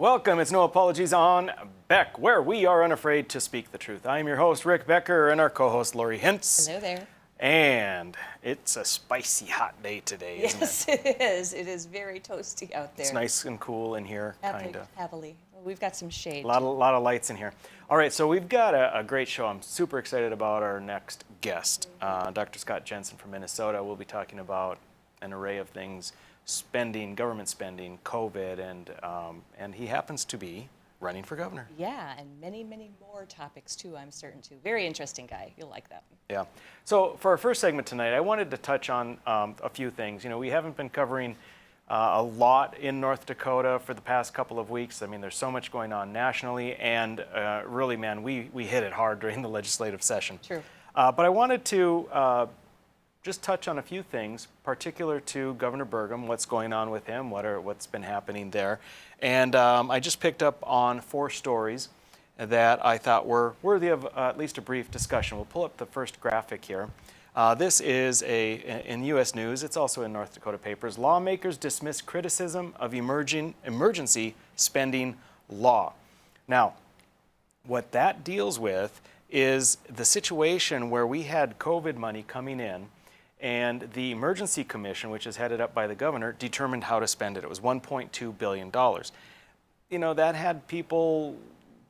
Welcome, it's No Apologies on Beck, where we are unafraid to speak the truth. I am your host, Rick Becker, and our co-host, Lori Hintz. Hello there. And it's a spicy hot day today, isn't it? Yes, it is. It is very toasty out there. It's nice and cool in here, kind of. Heavily. Well, we've got some shade. A lot of lights in here. All right, so we've got a great show. I'm super excited about our next guest, Dr. Scott Jensen from Minnesota. We'll be talking about an array of things. Spending, government spending, COVID, and he happens to be running for governor. Yeah, and many, many more topics too, I'm certain too. Very interesting guy. You'll like that one. Yeah. So for our first segment tonight, I wanted to touch on a few things. You know, we haven't been covering a lot in North Dakota for the past couple of weeks. I mean, there's so much going on nationally, and really, man, we hit it hard during the legislative session. True. But I wanted to just touch on a few things, particular to Governor Burgum, what's going on with him, what's been happening there. And I just picked up on 4 stories that I thought were worthy of at least a brief discussion. We'll pull up the first graphic here. This is in U.S. News. It's also in North Dakota papers. Lawmakers dismiss criticism of emergency spending law. Now, what that deals with is the situation where we had COVID money coming in, and the Emergency Commission, which is headed up by the governor, determined how to spend it. It was $1.2 billion. You know, that had people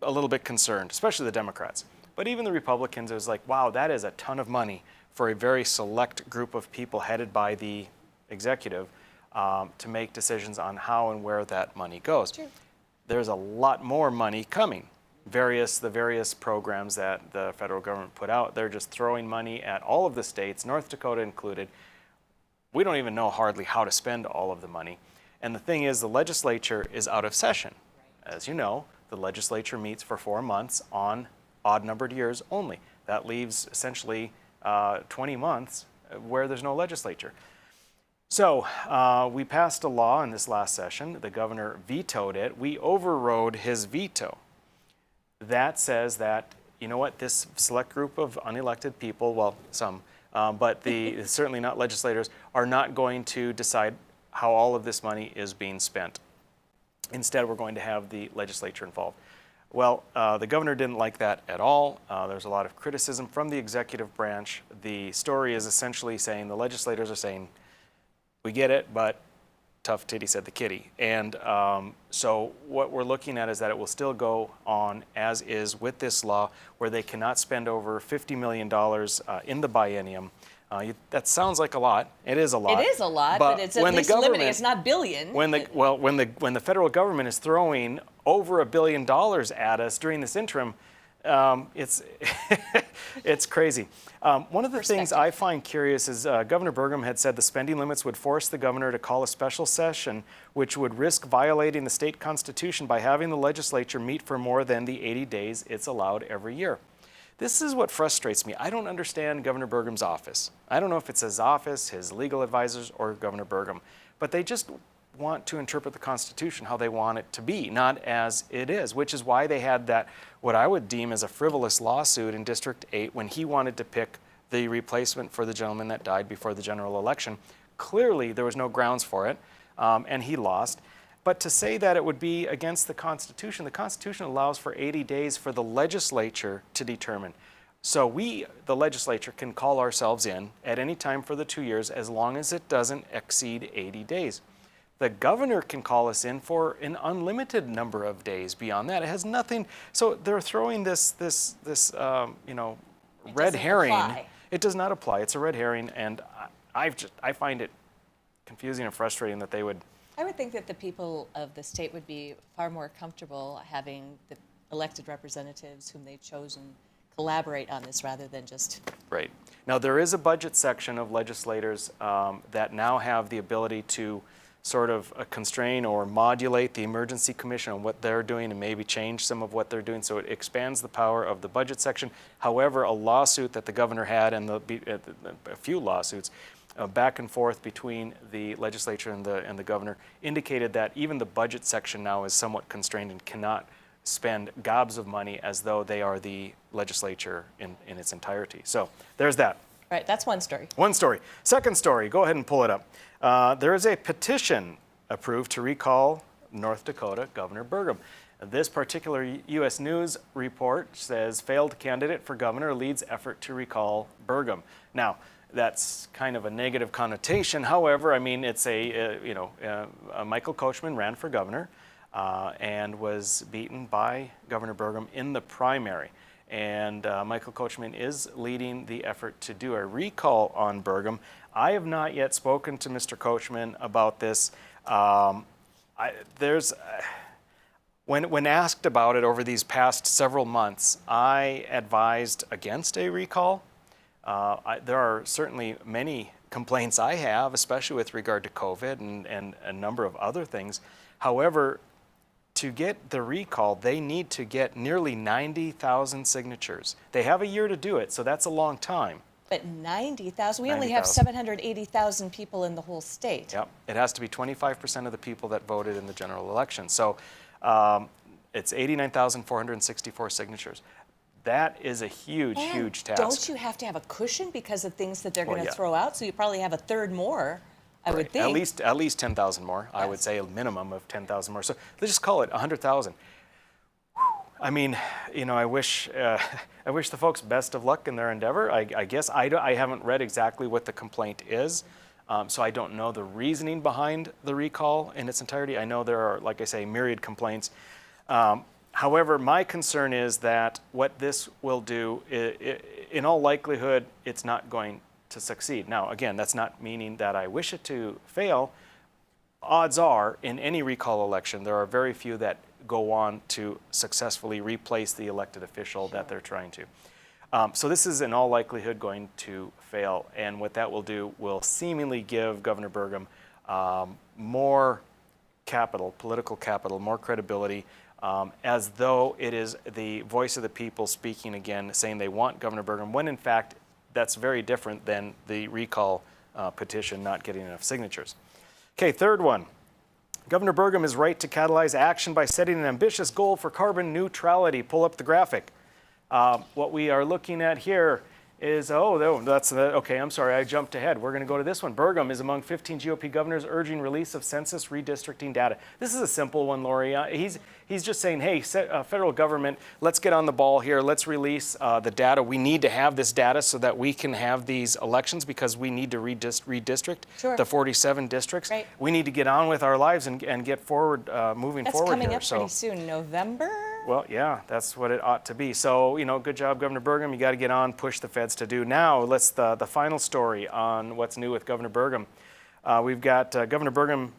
a little bit concerned, especially the Democrats. But even the Republicans, it was like, wow, that is a ton of money for a very select group of people headed by the executive to make decisions on how and where that money goes. Sure. There's a lot more money coming. The various programs that the federal government put out, they're just throwing money at all of the states, North Dakota included. We don't even know hardly how to spend all of the money. And the thing is, the legislature is out of session. As you know, the legislature meets for 4 months on odd-numbered years only. That leaves essentially 20 months where there's no legislature. So we passed a law in this last session. The governor vetoed it. We overrode his veto. That says that, you know what, this select group of unelected people, well, some, but certainly not legislators, are not going to decide how all of this money is being spent. Instead, we're going to have the legislature involved. Well, the governor didn't like that at all. There's a lot of criticism from the executive branch. The story is essentially saying, the legislators are saying, we get it, but tough titty said the kitty. And so what we're looking at is that it will still go on as is with this law, where they cannot spend over $50 million in the biennium. That sounds like a lot. It is a lot. It is a lot, but it's at least limiting. It's not billion. When the federal government is throwing over $1 billion at us during this interim, it's it's crazy. One of the things I find curious is Governor Burgum had said the spending limits would force the governor to call a special session, which would risk violating the state constitution by having the legislature meet for more than the 80 days it's allowed every year. This is what frustrates me. I don't understand Governor Burgum's office. I don't know if it's his office, his legal advisors, or Governor Burgum, but they just want to interpret the Constitution how they want it to be, not as it is, which is why they had that, what I would deem as a frivolous lawsuit in District 8 when he wanted to pick the replacement for the gentleman that died before the general election. Clearly, there was no grounds for it, and he lost. But to say that it would be against the Constitution allows for 80 days for the legislature to determine. So we, the legislature, can call ourselves in at any time for the 2 years as long as it doesn't exceed 80 days. The governor can call us in for an unlimited number of days beyond that. It has nothing. So they're throwing this red herring. Apply. It does not apply. It's a red herring, and I find it confusing and frustrating that they would. I would think that the people of the state would be far more comfortable having the elected representatives whom they've chosen collaborate on this rather than just. Right. Now, there is a budget section of legislators that now have the ability to sort of constrain or modulate the Emergency Commission on what they're doing and maybe change some of what they're doing. So it expands the power of the budget section. However, a lawsuit that the governor had and a few lawsuits back and forth between the legislature and the governor indicated that even the budget section now is somewhat constrained and cannot spend gobs of money as though they are the legislature in its entirety. So there's that. Right, that's one story. One story. Second story, go ahead and pull it up. There is a petition approved to recall North Dakota Governor Burgum. This particular U.S. News report says failed candidate for governor leads effort to recall Burgum. Now, that's kind of a negative connotation. However, I mean, it's Michael Coachman ran for governor and was beaten by Governor Burgum in the primary. And Michael Coachman is leading the effort to do a recall on Burgum. I have not yet spoken to Mr. Coachman about this. When asked about it over these past several months, I advised against a recall. There are certainly many complaints I have, especially with regard to COVID and a number of other things. However, to get the recall, they need to get nearly 90,000 signatures. They have a year to do it, so that's a long time. But 90,000, we only have 90,000. 780,000 people in the whole state. Yep, it has to be 25% of the people that voted in the general election. So it's 89,464 signatures. That is a huge task. Don't you have to have a cushion because of things that they're going to yeah. throw out? So you probably have a third more, I would think. At least 10,000 more. I would say a minimum of 10,000 more. So let's just call it 100,000. I mean, I wish the folks best of luck in their endeavor. I guess I haven't read exactly what the complaint is, so I don't know the reasoning behind the recall in its entirety. I know there are, like I say, myriad complaints. However, my concern is that what this will do, in all likelihood, it's not going to succeed. Now, again, that's not meaning that I wish it to fail. Odds are, in any recall election, there are very few that go on to successfully replace the elected official that they're trying to. So this is in all likelihood going to fail, and what that will do will seemingly give Governor Burgum more capital, political capital, more credibility, as though it is the voice of the people speaking again, saying they want Governor Burgum, when in fact that's very different than the recall petition not getting enough signatures. Okay, third one. Governor Burgum is right to catalyze action by setting an ambitious goal for carbon neutrality. Pull up the graphic. What we are looking at here is, okay, I'm sorry, I jumped ahead. We're going to go to this one. Burgum is among 15 GOP governors urging release of census redistricting data. This is a simple one, Lori. He's just saying, hey, federal government, let's get on the ball here. Let's release the data. We need to have this data so that we can have these elections because we need to redistrict the 47 districts. Right. We need to get on with our lives and get forward, moving forward here. That's coming up pretty soon, November? Well, yeah, that's what it ought to be. So, good job, Governor Burgum. You got to get on, push the feds to do. Now, the final story on what's new with Governor Burgum. We've got Governor Burgum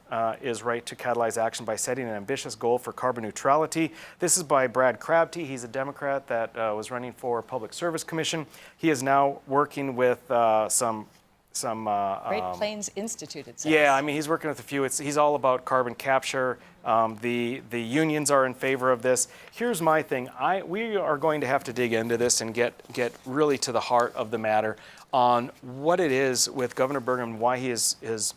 is right to catalyze action by setting an ambitious goal for carbon neutrality. This is by Brad Crabtree. He's a Democrat that was running for Public Service Commission. He is now working with some Great Plains Institute, it says. Yeah, I mean, he's working with a few. He's all about carbon capture. The unions are in favor of this. Here's my thing. We are going to have to dig into this and get really to the heart of the matter on what it is with Governor Burgum, why he is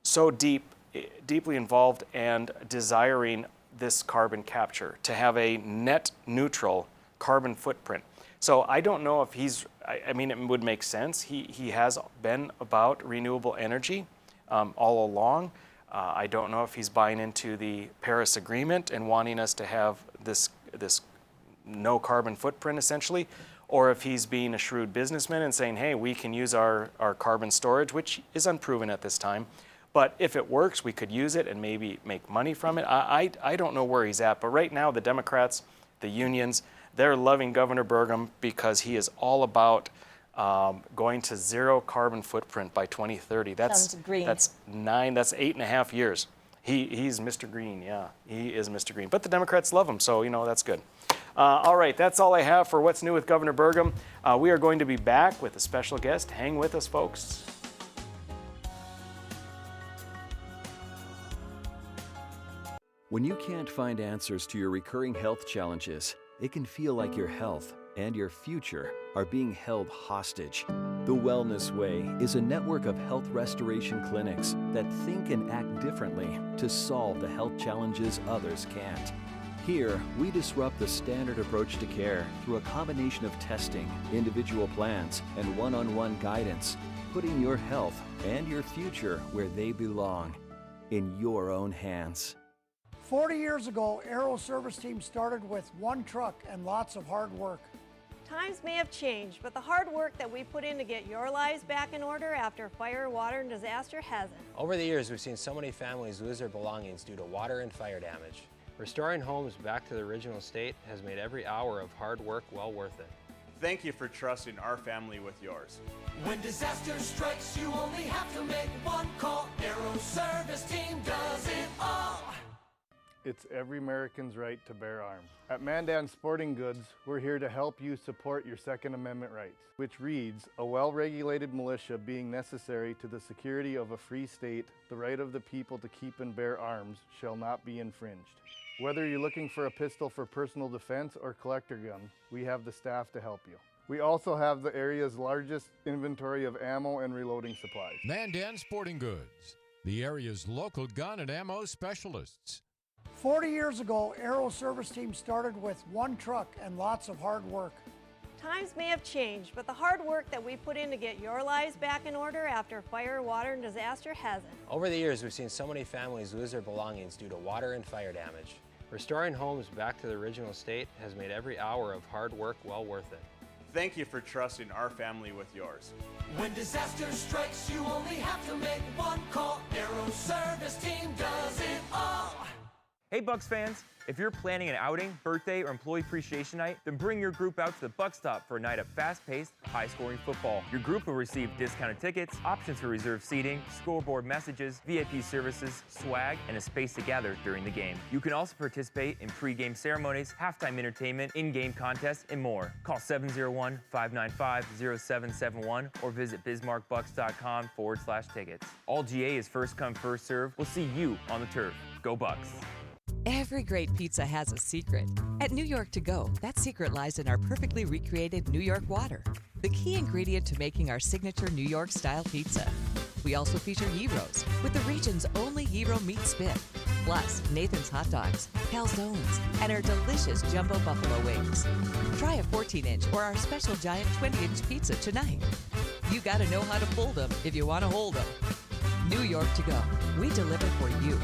so deeply involved and desiring this carbon capture, to have a net neutral carbon footprint. So I don't know if I mean, it would make sense. He has been about renewable energy all along. I don't know if he's buying into the Paris Agreement and wanting us to have this no carbon footprint essentially, or if he's being a shrewd businessman and saying, hey, we can use our carbon storage, which is unproven at this time. But if it works, we could use it and maybe make money from it. I don't know where he's at, but right now the Democrats, the unions, they're loving Governor Burgum because he is all about going to zero carbon footprint by 2030. Sounds green. That's 8.5 years. He's Mr. Green, yeah. He is Mr. Green. But the Democrats love him, so that's good. All right, that's all I have for what's new with Governor Burgum. We are going to be back with a special guest. Hang with us, folks. When you can't find answers to your recurring health challenges, it can feel like your health and your future are being held hostage. The Wellness Way is a network of health restoration clinics that think and act differently to solve the health challenges others can't. Here, we disrupt the standard approach to care through a combination of testing, individual plans, and one-on-one guidance, putting your health and your future where they belong, in your own hands. 40 years ago, Aero Service Team started with one truck and lots of hard work. Times may have changed, but the hard work that we put in to get your lives back in order after fire, water, and disaster hasn't. Over the years, we've seen so many families lose their belongings due to water and fire damage. Restoring homes back to the original state has made every hour of hard work well worth it. Thank you for trusting our family with yours. When disaster strikes, you only have to make one call. Aero Service Team does it all. It's every American's right to bear arms. At Mandan Sporting Goods, we're here to help you support your Second Amendment rights, which reads, a well-regulated militia being necessary to the security of a free state, the right of the people to keep and bear arms shall not be infringed. Whether you're looking for a pistol for personal defense or collector gun, we have the staff to help you. We also have the area's largest inventory of ammo and reloading supplies. Mandan Sporting Goods, the area's local gun and ammo specialists. 40 years ago, Aero Service Team started with one truck and lots of hard work. Times may have changed, but the hard work that we put in to get your lives back in order after fire, water, and disaster hasn't. Over the years, we've seen so many families lose their belongings due to water and fire damage. Restoring homes back to the original state has made every hour of hard work well worth it. Thank you for trusting our family with yours. When disaster strikes, you only have to make one call. Aero Service Team does it all. Hey Bucks fans, if you're planning an outing, birthday, or employee appreciation night, then bring your group out to the Buck Stop for a night of fast-paced, high-scoring football. Your group will receive discounted tickets, options for reserved seating, scoreboard messages, VIP services, swag, and a space to gather during the game. You can also participate in pre-game ceremonies, halftime entertainment, in-game contests, and more. Call 701-595-0771 or visit bismarckbucks.com/tickets. All GA is first come, first serve. We'll see you on the turf. Go Bucks! Every great pizza has a secret. At New York To Go, that secret lies in our perfectly recreated New York water, the key ingredient to making our signature New York-style pizza. We also feature gyros, with the region's only gyro meat spit, plus Nathan's hot dogs, calzones, and our delicious jumbo buffalo wings. Try a 14-inch or our special giant 20-inch pizza tonight. You gotta know how to pull them if you want to hold them. New York To Go, we deliver for you.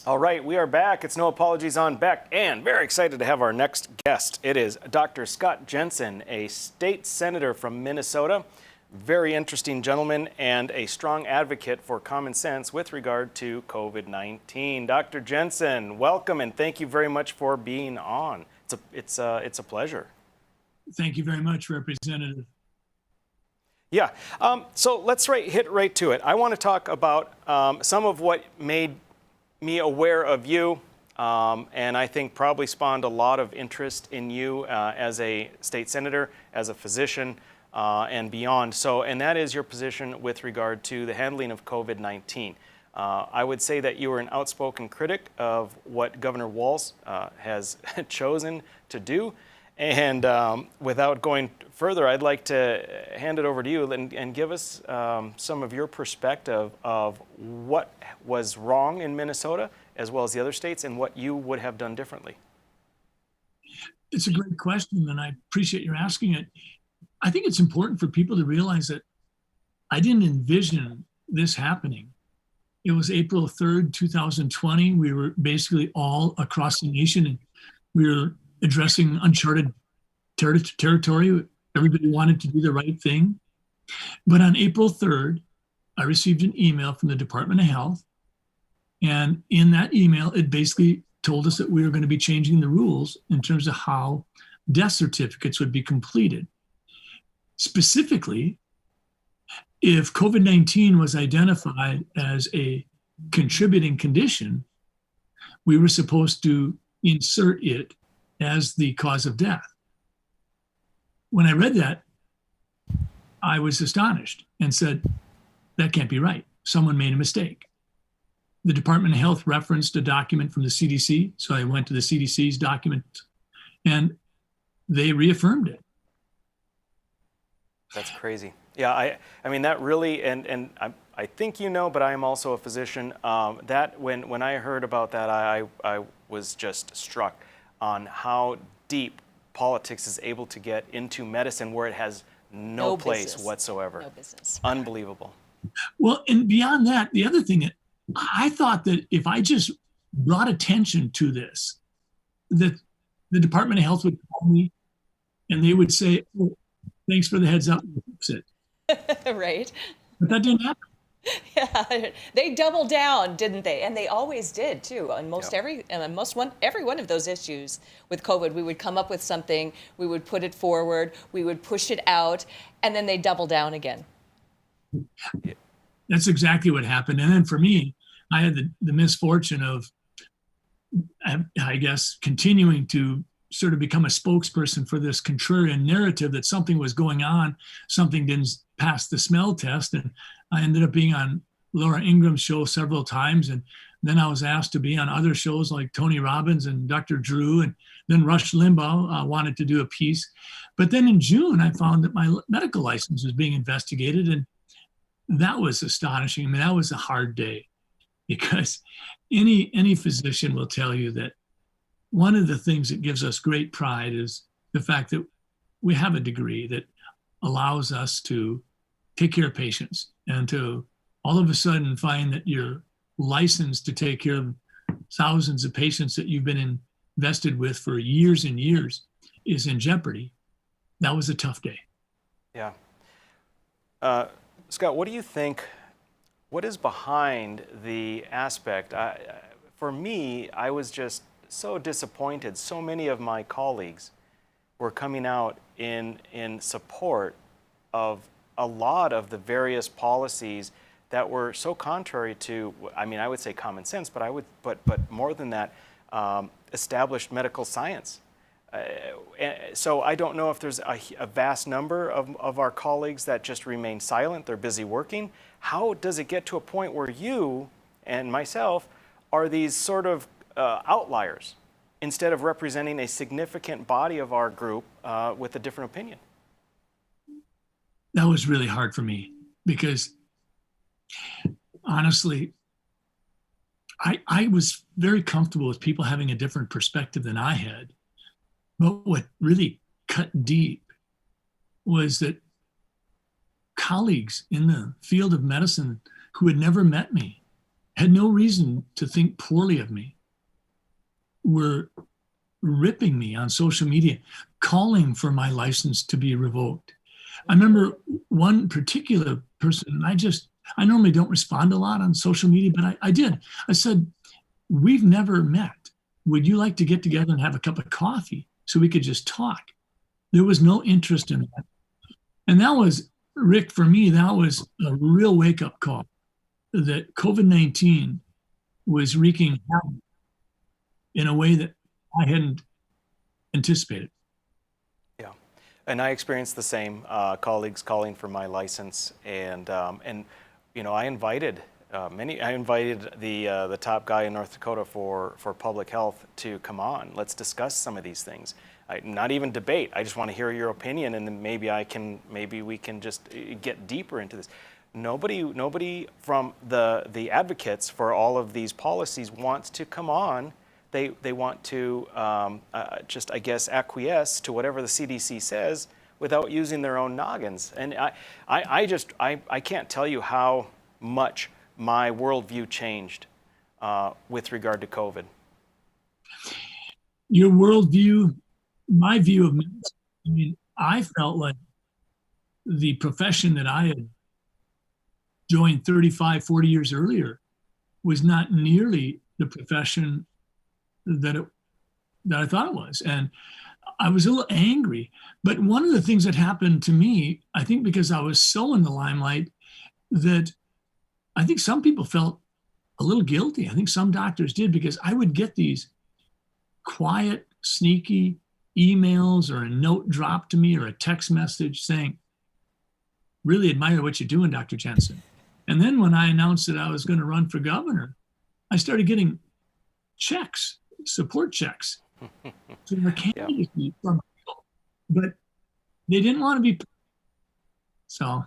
All right, we are back. It's No Apologies on Beck, and very excited to have our next guest. It is Dr. Scott Jensen, a state senator from Minnesota. Very interesting gentleman and a strong advocate for common sense with regard to COVID-19. Dr. Jensen, welcome and thank you very much for being on. It's a pleasure. Thank you very much, Representative. Yeah, so let's hit right to it. I want to talk about some of what made me aware of you, and I think probably spawned a lot of interest in you as a state senator, as a physician, and beyond. And that is your position with regard to the handling of COVID-19. I would say that you were an outspoken critic of what Governor Walz has chosen to do. And without going further, I'd like to hand it over to you and give us some of your perspective of what was wrong in Minnesota as well as the other states and what you would have done differently. It's a great question, and I appreciate your asking it. I think it's important for people to realize that I didn't envision this happening. It was April 3rd, 2020. We were basically all across the nation, and we were addressing uncharted territory. Everybody wanted to do the right thing. But on April 3rd, I received an email from the Department of Health. And in that email, it basically told us that we were going to be changing the rules in terms of how death certificates would be completed. Specifically, if COVID-19 was identified as a contributing condition, we were supposed to insert it as the cause of death. When I read that, I was astonished and said, that can't be right. Someone made a mistake. The Department of Health referenced a document from the CDC, so I went to the CDC's document, and they reaffirmed it. That's crazy. Yeah, I mean, that really, and I think you know, but I am also a physician, that when I heard about that, I was just struck on how deep politics is able to get into medicine, where it has no place business. whatsoever. No business. Unbelievable. Well, and beyond that, the other thing, I thought that if I just brought attention to this, that the Department of Health would call me and they would say, oh, thanks for the heads up, we'll fix it. Right. But that didn't happen. Yeah, they doubled down, didn't they? And they always did too. On every one of those issues with COVID, we would come up with something, we would put it forward, we would push it out, and then they double down again. That's exactly what happened. And then for me, I had the misfortune of, I guess, continuing to sort of become a spokesperson for this contrarian narrative that something was going on, something didn't pass the smell test. And I ended up being on Laura Ingram's show several times. And then I was asked to be on other shows like Tony Robbins and Dr. Drew. And then Rush Limbaugh wanted to do a piece. But then in June, I found that my medical license was being investigated. And that was astonishing. I mean, that was a hard day, because any physician will tell you that one of the things that gives us great pride is the fact that we have a degree that allows us to take care of patients, and to all of a sudden find that you're licensed to take care of thousands of patients that you've been invested with for years and years is in jeopardy. That was a tough day. Yeah. Scott, what do you think, what is behind the aspect? For me, I was just so disappointed. So many of my colleagues were coming out in support of a lot of the various policies that were so contrary to, I mean, I would say common sense, but more than that, established medical science. So I don't know if there's a vast number of our colleagues that just remain silent. They're busy working. How does it get to a point where you and myself are these sort of outliers instead of representing a significant body of our group with a different opinion? That was really hard for me, because honestly, I was very comfortable with people having a different perspective than I had. But what really cut deep was that colleagues in the field of medicine who had never met me, had no reason to think poorly of me, were ripping me on social media, calling for my license to be revoked. I remember one particular person, I normally don't respond a lot on social media, but I did. I said, we've never met. Would you like to get together and have a cup of coffee so we could just talk? There was no interest in that. And that was, Rick, for me, that was a real wake-up call that COVID-19 was wreaking havoc in a way that I hadn't anticipated. Yeah, and I experienced the same. Colleagues calling for my license, and you know, I invited the top guy in North Dakota for public health to come on. Let's discuss some of these things. Not even debate. I just want to hear your opinion, and then maybe we can just get deeper into this. Nobody from the advocates for all of these policies wants to come on. They want to just, I guess, acquiesce to whatever the CDC says without using their own noggins. And I can't tell you how much my worldview changed with regard to COVID. Your worldview, my view of medicine, I mean, I felt like the profession that I had joined 35, 40 years earlier was not nearly the profession that I thought it was. And I was a little angry. But one of the things that happened to me, I think because I was so in the limelight, that I think some people felt a little guilty. I think some doctors did, because I would get these quiet, sneaky emails or a note dropped to me or a text message saying, really admire what you're doing, Dr. Jensen. And then when I announced that I was going to run for governor, I started getting checks, support checks. So my candidacy from people, but they didn't want to be. So.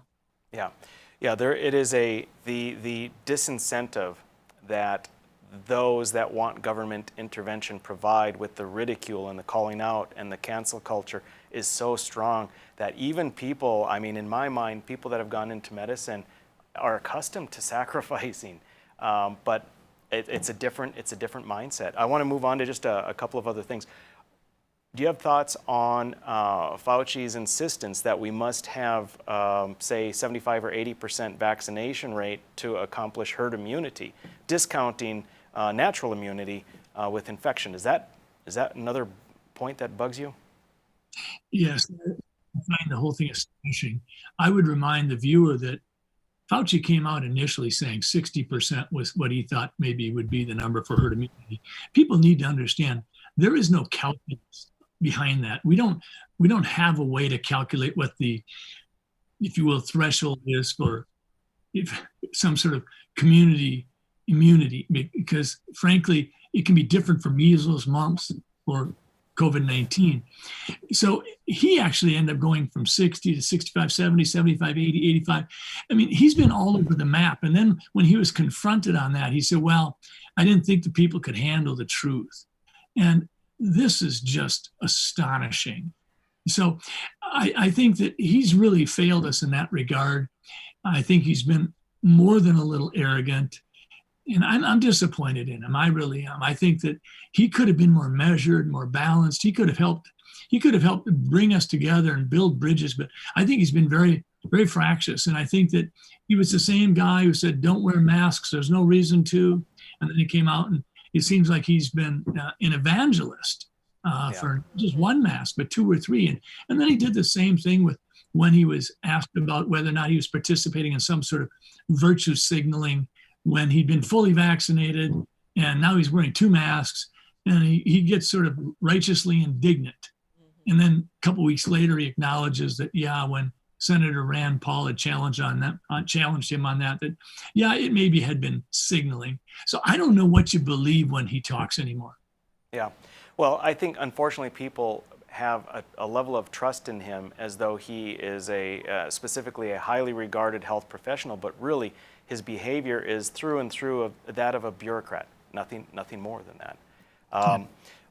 Yeah, there it is, the disincentive that those that want government intervention provide with the ridicule and the calling out and the cancel culture is so strong that even people, I mean, in my mind, people that have gone into medicine are accustomed to sacrificing, but it's a different mindset. I want to move on to just a couple of other things. Do you have thoughts on Fauci's insistence that we must have, say, 75 or 80% vaccination rate to accomplish herd immunity, discounting natural immunity with infection? Is that another point that bugs you? Yes, I find the whole thing astonishing. I would remind the viewer that Fauci came out initially saying 60% was what he thought maybe would be the number for herd immunity. People need to understand there is no calculus behind that. We don't have a way to calculate what the, if you will, threshold is for if some sort of community immunity, because frankly, it can be different for measles, mumps, or COVID-19. So he actually ended up going from 60 to 65, 70, 75, 80, 85. I mean, he's been all over the map. And then when he was confronted on that, he said, well, I didn't think the people could handle the truth. And this is just astonishing. So I think that he's really failed us in that regard. I think he's been more than a little arrogant. And I'm disappointed in him. I really am. I think that he could have been more measured, more balanced. He could have helped bring us together and build bridges. But I think he's been very, very fractious. And I think that he was the same guy who said, don't wear masks. There's no reason to. And then he came out and it seems like he's been an evangelist for just one mask, but two or three. And then he did the same thing with when he was asked about whether or not he was participating in some sort of virtue signaling when he'd been fully vaccinated and now he's wearing two masks, and he gets sort of righteously indignant. And then a couple weeks later, he acknowledges that, when Senator Rand Paul had challenged him on that, it maybe had been signaling. So I don't know what you believe when he talks anymore. Yeah. Well, I think unfortunately people have a level of trust in him as though he is specifically a highly regarded health professional, but really his behavior is through and through that of a bureaucrat, nothing more than that.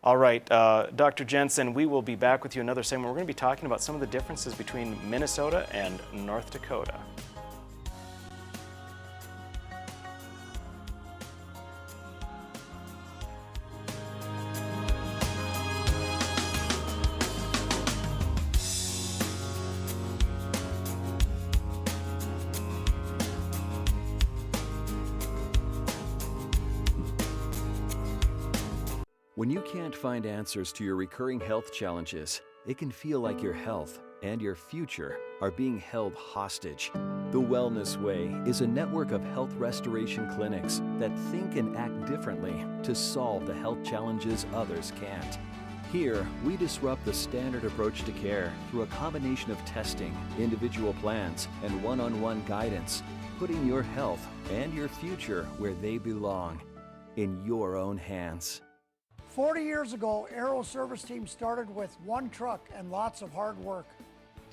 All right, Dr. Jensen, we will be back with you another segment. We're going to be talking about some of the differences between Minnesota and North Dakota. When you can't find answers to your recurring health challenges, it can feel like your health and your future are being held hostage. The Wellness Way is a network of health restoration clinics that think and act differently to solve the health challenges others can't. Here, we disrupt the standard approach to care through a combination of testing, individual plans, and one-on-one guidance, putting your health and your future where they belong, in your own hands. 40 years ago, Aero Service Team started with one truck and lots of hard work.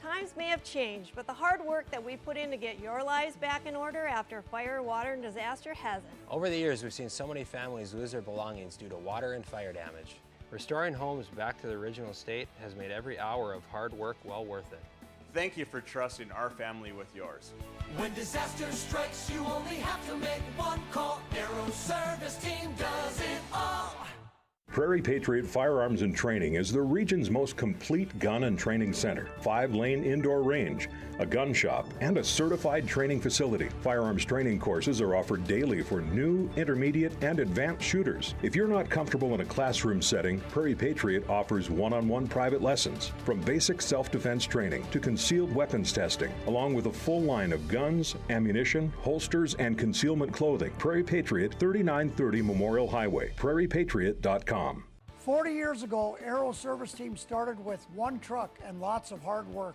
Times may have changed, but the hard work that we put in to get your lives back in order after fire, water, and disaster hasn't. Over the years, we've seen so many families lose their belongings due to water and fire damage. Restoring homes back to the original state has made every hour of hard work well worth it. Thank you for trusting our family with yours. When disaster strikes, you only have to make one call. Aero Service Team does it all. Prairie Patriot Firearms and Training is the region's most complete gun and training center. 5-lane indoor range, a gun shop, and a certified training facility. Firearms training courses are offered daily for new, intermediate, and advanced shooters. If you're not comfortable in a classroom setting, Prairie Patriot offers one-on-one private lessons, from basic self-defense training to concealed weapons testing, along with a full line of guns, ammunition, holsters, and concealment clothing. Prairie Patriot, 3930 Memorial Highway, prairiepatriot.com. 40 years ago, Aero Service Team started with one truck and lots of hard work.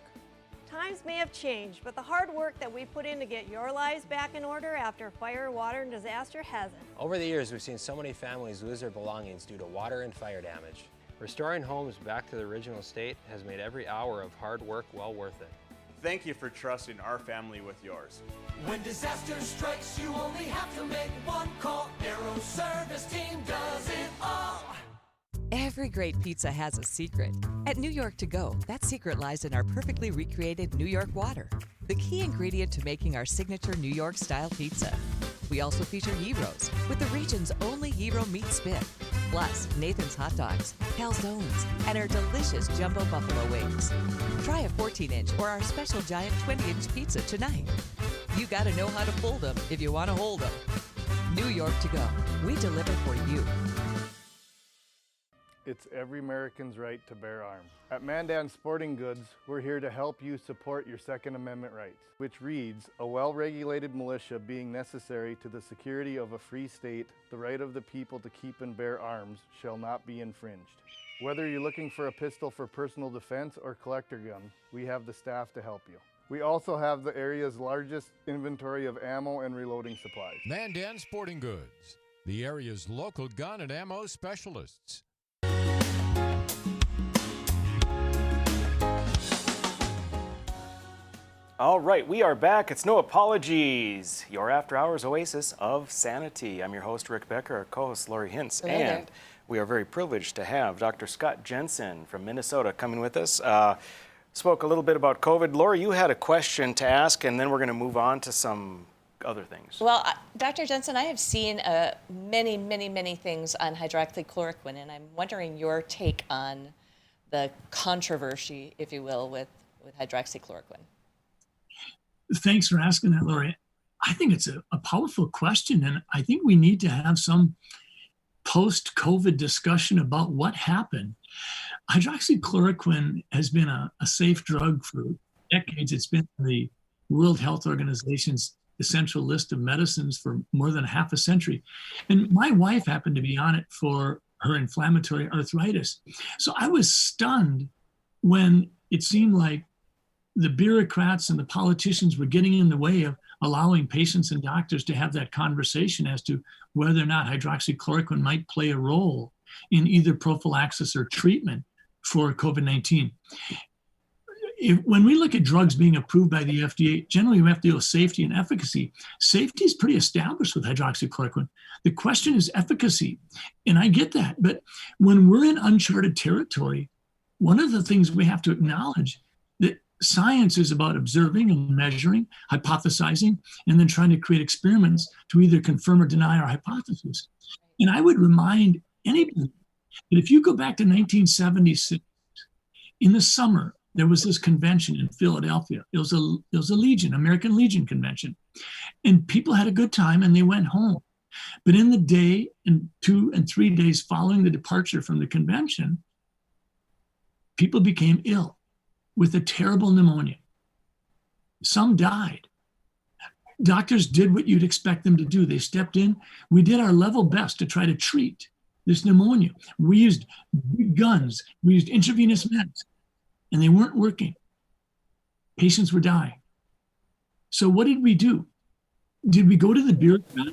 Times may have changed, but the hard work that we put in to get your lives back in order after fire, water, and disaster hasn't. Over the years, we've seen so many families lose their belongings due to water and fire damage. Restoring homes back to the original state has made every hour of hard work well worth it. Thank you for trusting our family with yours. When disaster strikes, you only have to make one call. Arrow Service Team does it all. Every great pizza has a secret. At New York To Go, that secret lies in our perfectly recreated New York water, the key ingredient to making our signature New York style pizza. We also feature Heroes with the region's only Hero meat spit, plus Nathan's hot dogs, calzones, and our delicious jumbo buffalo wings. Try a 14-inch or our special giant 20-inch pizza tonight. You gotta know how to fold them if you want to hold them. New York To Go, we deliver for you. It's every American's right to bear arms. At Mandan Sporting Goods, we're here to help you support your Second Amendment rights, which reads, a well-regulated militia being necessary to the security of a free state, the right of the people to keep and bear arms shall not be infringed. Whether you're looking for a pistol for personal defense or collector gun, we have the staff to help you. We also have the area's largest inventory of ammo and reloading supplies. Mandan Sporting Goods, the area's local gun and ammo specialists. All right, we are back. It's No Apologies, your after-hours oasis of sanity. I'm your host, Rick Becker, our co-host, Lori Hintz, Hello there. and we are very privileged to have Dr. Scott Jensen from Minnesota coming with us. Spoke a little bit about COVID. Lori, you had a question to ask, and then we're going to move on to some other things. Well, Dr. Jensen, I have seen many things on hydroxychloroquine, and I'm wondering your take on the controversy, if you will, with hydroxychloroquine. Thanks for asking that, Lori. I think it's a powerful question, and I think we need to have some post-COVID discussion about what happened. Hydroxychloroquine has been a safe drug for decades. It's been in the World Health Organization's essential list of medicines for more than half a century. And my wife happened to be on it for her inflammatory arthritis. So I was stunned when it seemed like the bureaucrats and the politicians were getting in the way of allowing patients and doctors to have that conversation as to whether or not hydroxychloroquine might play a role in either prophylaxis or treatment for COVID-19. When we look at drugs being approved by the FDA, generally we have to deal with safety and efficacy. Safety is pretty established with hydroxychloroquine. The question is efficacy, and I get that. But when we're in uncharted territory, one of the things we have to acknowledge that science is about observing and measuring, hypothesizing, and then trying to create experiments to either confirm or deny our hypothesis. And I would remind anybody that if you go back to 1976, in the summer, there was this convention in Philadelphia. It was a Legion, American Legion convention. And people had a good time and they went home. But in the day and 2 and 3 days following the departure from the convention, people became ill with a terrible pneumonia. Some died. Doctors did what you'd expect them to do. They stepped in. We did our level best to try to treat this pneumonia. We used big guns. We used intravenous meds, and they weren't working. Patients were dying. So what did we do? Did we go to the bureaucrats?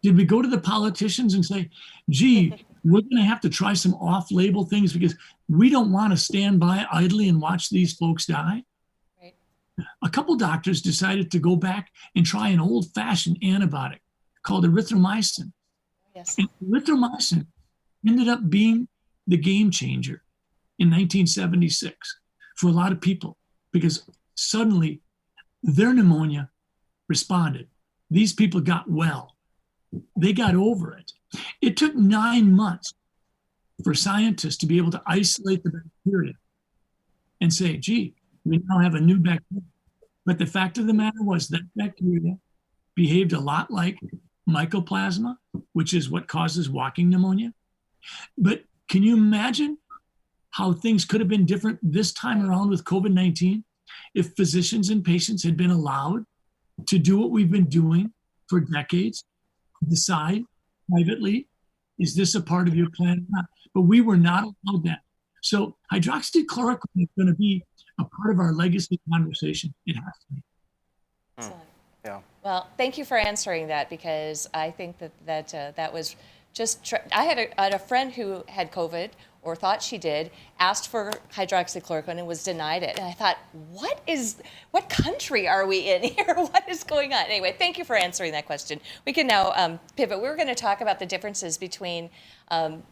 Did we go to the politicians and say, gee, we're going to have to try some off-label things because we don't want to stand by idly and watch these folks die? Right. A couple doctors decided to go back and try an old-fashioned antibiotic called erythromycin. Yes. And erythromycin ended up being the game changer in 1976 for a lot of people because suddenly their pneumonia responded. These people got well. They got over it. It took 9 months for scientists to be able to isolate the bacteria and say, gee, we now have a new bacteria. But the fact of the matter was that bacteria behaved a lot like mycoplasma, which is what causes walking pneumonia. But can you imagine how things could have been different this time around with COVID-19 if physicians and patients had been allowed to do what we've been doing for decades, decide privately, is this a part of your plan or not? But we were not allowed that. So hydroxychloroquine is going to be a part of our legacy conversation. It has to be. Excellent. Yeah. Well, thank you for answering that because I think that was just. I had a friend who had COVID or thought she did, asked for hydroxychloroquine and was denied it. And I thought, what country are we in here? What is going on? Anyway, thank you for answering that question. We can now pivot. We're going to talk about the differences between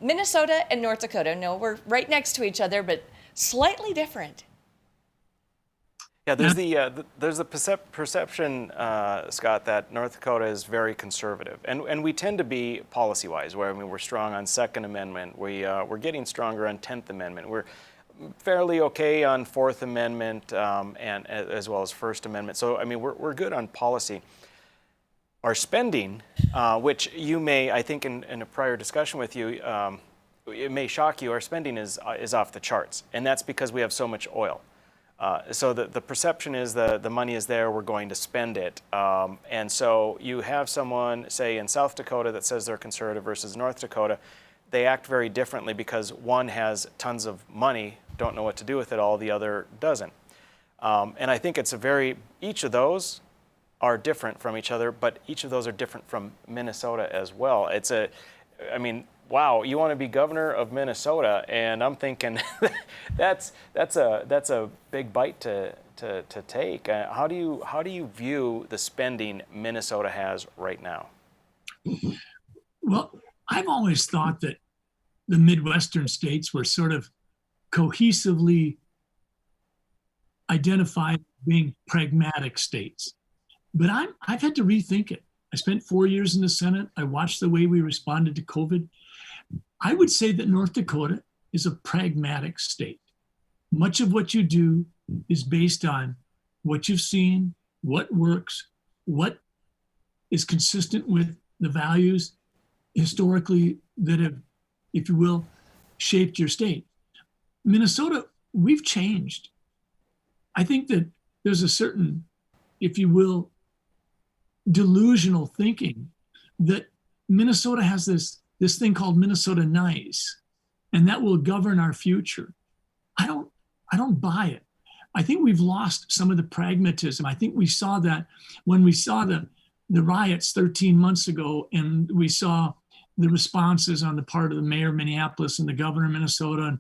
Minnesota and North Dakota. No, we're right next to each other, but slightly different. Yeah, there's the perception, Scott, that North Dakota is very conservative, and we tend to be policy-wise. Where we're strong on Second Amendment, we're getting stronger on 10th Amendment. We're fairly okay on Fourth Amendment and as well as First Amendment. So I mean, we're good on policy. Our spending, which you may, I think, in a prior discussion with you, it may shock you. Our spending is off the charts, and that's because we have so much oil. So the perception is the money is there, we're going to spend it. And so you have someone, say, in South Dakota that says they're conservative versus North Dakota. They act very differently because one has tons of money, don't know what to do with it all, the other doesn't. And I think each of those are different from each other, but each of those are different from Minnesota as well. Wow, you want to be governor of Minnesota, and I'm thinking that's a big bite to take. How do you view the spending Minnesota has right now? Well, I've always thought that the Midwestern states were sort of cohesively identified as being pragmatic states, but I've had to rethink it. I spent 4 years in the Senate. I watched the way we responded to COVID. I would say that North Dakota is a pragmatic state. Much of what you do is based on what you've seen, what works, what is consistent with the values historically that have, if you will, shaped your state. Minnesota, we've changed. I think that there's a certain, if you will, delusional thinking that Minnesota has this thing called Minnesota Nice, and that will govern our future. I don't buy it. I think we've lost some of the pragmatism. I think we saw that when we saw the riots 13 months ago, and we saw the responses on the part of the mayor of Minneapolis and the governor of Minnesota,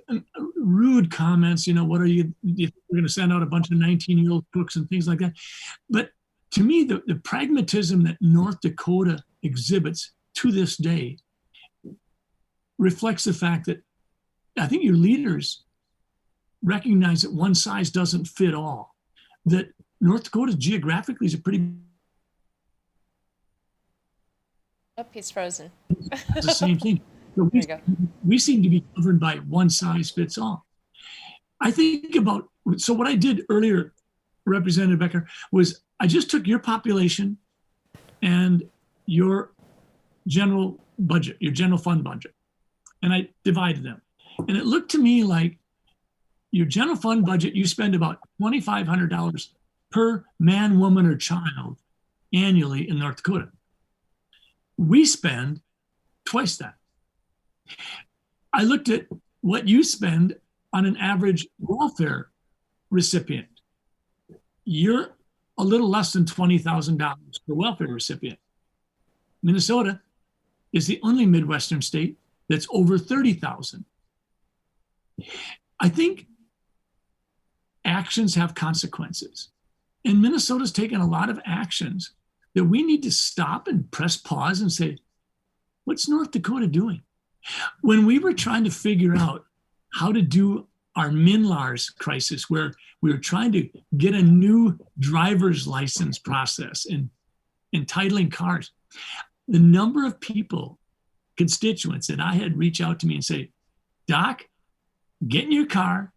and rude comments, what are you, we're going to send out a bunch of 19-year-old cooks and things like that. But to me, the pragmatism that North Dakota exhibits to this day reflects the fact that I think your leaders recognize that one size doesn't fit all, that North Dakota geographically is a pretty... Oh, he's frozen. It's the same thing. So we seem to be governed by one size fits all. I think about, so what I did earlier, Representative Becker, was I just took your population and your general budget, your general fund budget, and I divided them. And it looked to me like your general fund budget, you spend about $2,500 per man, woman, or child annually in North Dakota. We spend twice that. I looked at what you spend on an average welfare recipient. You're a little less than $20,000 per welfare recipient. Minnesota is the only Midwestern state that's over $30,000. I think actions have consequences. And Minnesota's taken a lot of actions that we need to stop and press pause and say, what's North Dakota doing? When we were trying to figure out how to do our MNLARS crisis, where we were trying to get a new driver's license process and entitling cars, the number of people, constituents that I had reach out to me and say, Doc, get in your car,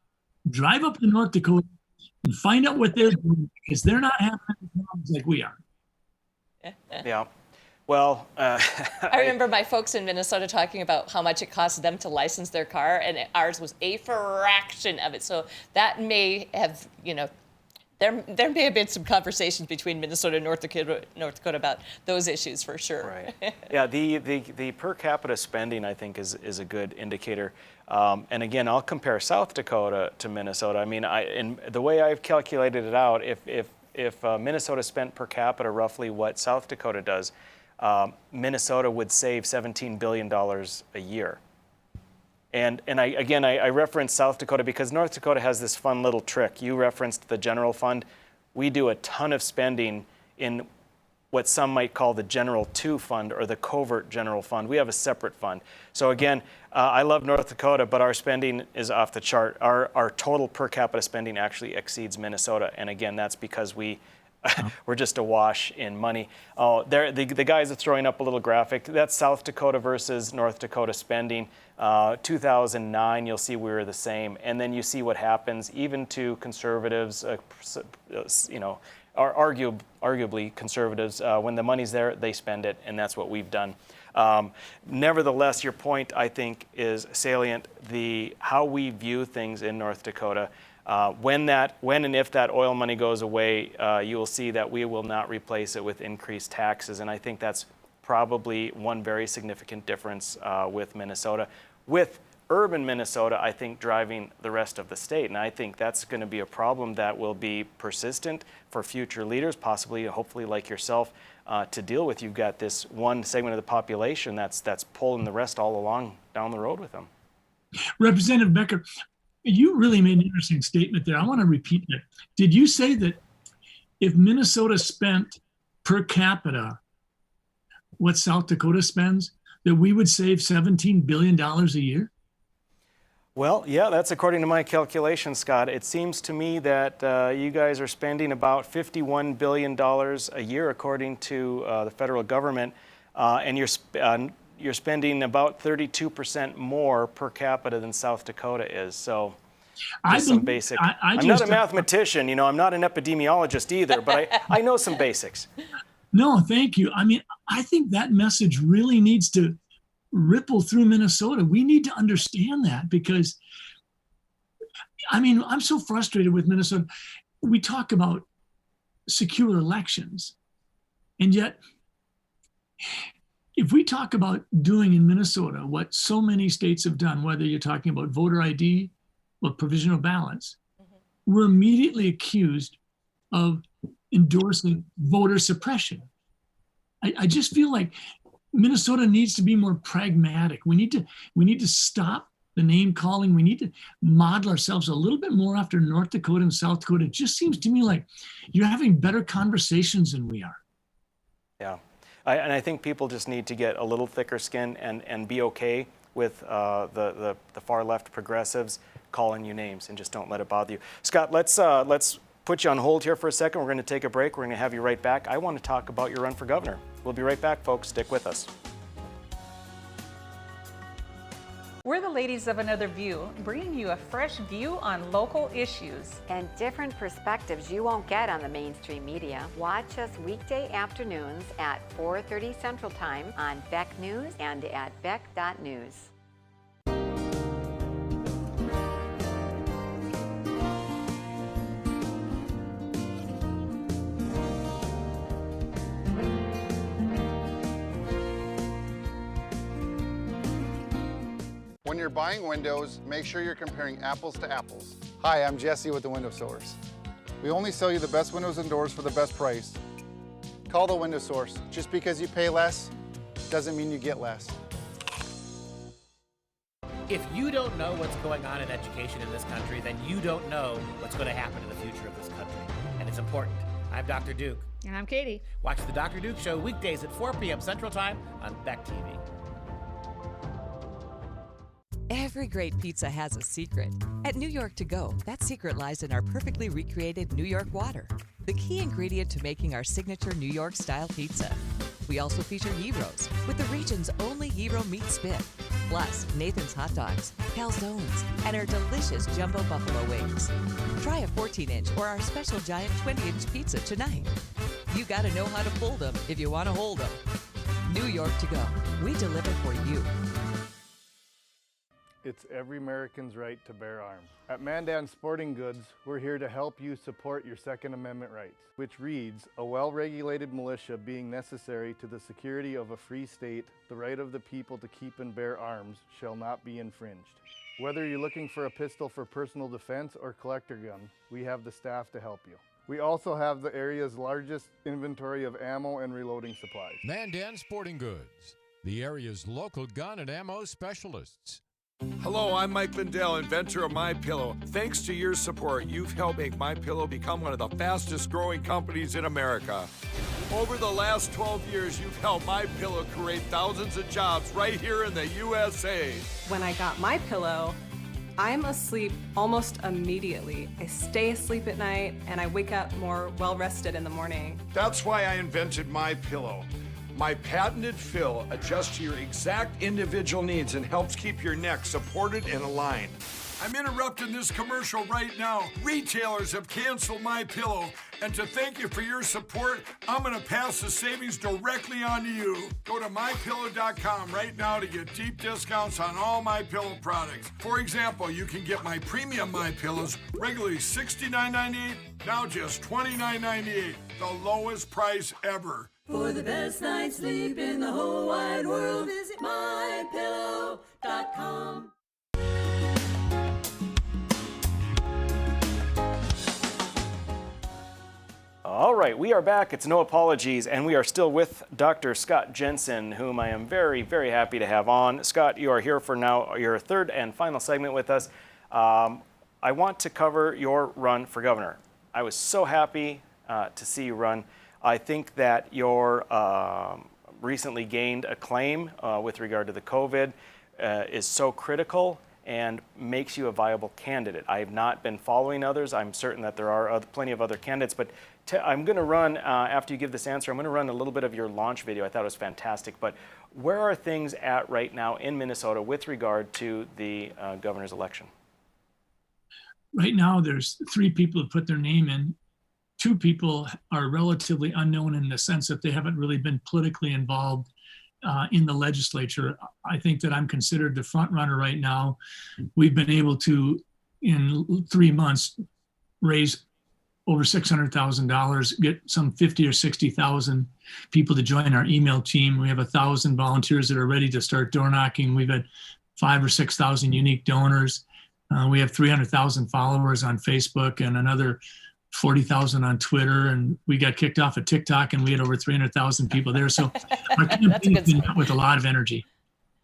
drive up to North Dakota and find out what they're doing, because they're not having problems like we are. Yeah. Well, I remember my folks in Minnesota talking about how much it costs them to license their car, and ours was a fraction of it. So that may have, there may have been some conversations between Minnesota and North Dakota about those issues for sure. Right. Yeah, the per capita spending, I think, is a good indicator. And again, I'll compare South Dakota to Minnesota. I mean, in the way I've calculated it out, if Minnesota spent per capita roughly what South Dakota does, Minnesota would save $17 billion a year. And I referenced South Dakota because North Dakota has this fun little trick. You referenced the general fund. We do a ton of spending in what some might call the General 2 fund or the covert general fund. We have a separate fund. So again, I love North Dakota, but our spending is off the chart. Our total per capita spending actually exceeds Minnesota. And again, that's because we're just awash in money. The guys are throwing up a little graphic. That's South Dakota versus North Dakota spending. 2009, you'll see we were the same. And then you see what happens even to conservatives, arguably conservatives. When the money's there, they spend it, and that's what we've done. Nevertheless, your point, I think, is salient. How we view things in North Dakota. When and if that oil money goes away, you will see that we will not replace it with increased taxes. And I think that's probably one very significant difference with Minnesota. With urban Minnesota, I think, driving the rest of the state. And I think that's going to be a problem that will be persistent for future leaders, possibly, hopefully, like yourself, to deal with. You've got this one segment of the population that's pulling the rest all along down the road with them. Representative Becker, you really made an interesting statement there. I want to repeat that. Did you say that if Minnesota spent per capita what South Dakota spends, that we would save $17 billion a year? Well, yeah, that's according to my calculations, Scott. It seems to me that you guys are spending about $51 billion a year, according to the federal government, and you're spending about 32% more per capita than South Dakota is. So, some basic. I'm not a mathematician, I'm not an epidemiologist either, but I know some basics. No, thank you. I mean, I think that message really needs to ripple through Minnesota. We need to understand that because, I'm so frustrated with Minnesota. We talk about secure elections, and yet, if we talk about doing in Minnesota what so many states have done, whether you're talking about voter ID or provisional ballots, we're immediately accused of endorsing voter suppression. I just feel like Minnesota needs to be more pragmatic. We need to stop the name calling. We need to model ourselves a little bit more after North Dakota and South Dakota. It just seems to me like you're having better conversations than we are. Yeah, and I think people just need to get a little thicker skin and be okay with the far left progressives calling you names, and just don't let it bother you. Scott, let's put you on hold here for a second. We're going to take a break. We're going to have you right back. I want to talk about your run for governor. We'll be right back, folks. Stick with us. We're the ladies of Another View, bringing you a fresh view on local issues. And different perspectives you won't get on the mainstream media. Watch us weekday afternoons at 4:30 Central Time on Beck News and at beck.news. When you're buying windows, make sure you're comparing apples to apples. Hi, I'm Jesse with the Window Source. We only sell you the best windows and doors for the best price. Call the Window Source. Just because you pay less doesn't mean you get less. If you don't know what's going on in education in this country, then you don't know what's going to happen in the future of this country. And it's important. I'm Dr. Duke. And I'm Katie. Watch the Dr. Duke Show weekdays at 4 p.m. Central Time on Beck TV. Every great pizza has a secret. At New York To Go, that secret lies in our perfectly recreated New York water, the key ingredient to making our signature New York-style pizza. We also feature Heroes, with the region's only Hero meat spit, plus Nathan's Hot Dogs, Calzones, and our delicious Jumbo Buffalo Wings. Try a 14-inch or our special giant 20-inch pizza tonight. You gotta know how to fold them if you want to hold them. New York To Go. We deliver for you. It's every American's right to bear arms. At Mandan Sporting Goods, we're here to help you support your Second Amendment rights, which reads, a well-regulated militia being necessary to the security of a free state, the right of the people to keep and bear arms shall not be infringed. Whether you're looking for a pistol for personal defense or collector gun, we have the staff to help you. We also have the area's largest inventory of ammo and reloading supplies. Mandan Sporting Goods, the area's local gun and ammo specialists. Hello, I'm Mike Lindell, inventor of MyPillow. Thanks to your support, you've helped make MyPillow become one of the fastest growing companies in America. Over the last 12 years, you've helped MyPillow create thousands of jobs right here in the USA. When I got MyPillow, I'm asleep almost immediately. I stay asleep at night and I wake up more well-rested in the morning. That's why I invented MyPillow. My patented fill adjusts to your exact individual needs and helps keep your neck supported and aligned. I'm interrupting this commercial right now. Retailers have canceled MyPillow, and to thank you for your support, I'm gonna pass the savings directly on to you. Go to MyPillow.com right now to get deep discounts on all MyPillow products. For example, you can get my premium MyPillows, regularly $69.98, now just $29.98, the lowest price ever. For the best night's sleep in the whole wide world, visit MyPillow.com. All right, we are back. It's No Apologies, and we are still with Dr. Scott Jensen, whom I am very, very happy to have on. Scott, you are here for now your third and final segment with us. I want to cover your run for governor. I was so happy to see you run. I think that your recently gained acclaim with regard to the COVID is so critical and makes you a viable candidate. I have not been following others. I'm certain that there are plenty of other candidates, but I'm going to run, after you give this answer, I'm going to run a little bit of your launch video. I thought it was fantastic, but where are things at right now in Minnesota with regard to the governor's election? Right now, there's 3 people who put their name in. 2 people are relatively unknown in the sense that they haven't really been politically involved in the legislature. I think that I'm considered the front runner right now. We've been able to, in 3 months, raise over $600,000, get some 50 or 60,000 people to join our email team. We have 1,000 volunteers that are ready to start door knocking. We've had 5,000 or 6,000 unique donors. We have 300,000 followers on Facebook and another 40,000 on Twitter, and we got kicked off of TikTok and we had over 300,000 people there. So our campaign's been met with a lot of energy.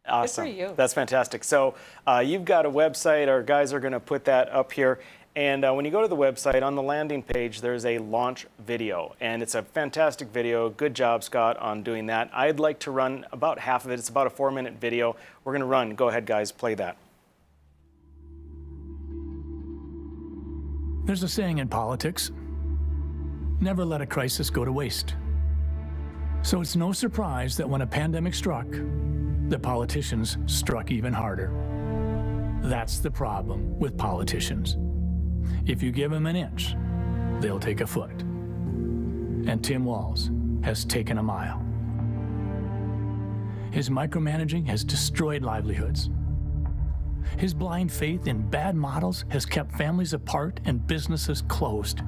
Awesome. Good for you. That's fantastic. So you've got a website. Our guys are going to put that up here. And when you go to the website, on the landing page, there's a launch video. And it's a fantastic video. Good job, Scott, on doing that. I'd like to run about half of it. It's about a 4-minute video. We're going to run. Go ahead, guys. Play that. There's a saying in politics, never let a crisis go to waste. So it's no surprise that when a pandemic struck, the politicians struck even harder. That's the problem with politicians. If you give them an inch, they'll take a foot. And Tim Walz has taken a mile. His micromanaging has destroyed livelihoods. His blind faith in bad models has kept families apart and businesses closed.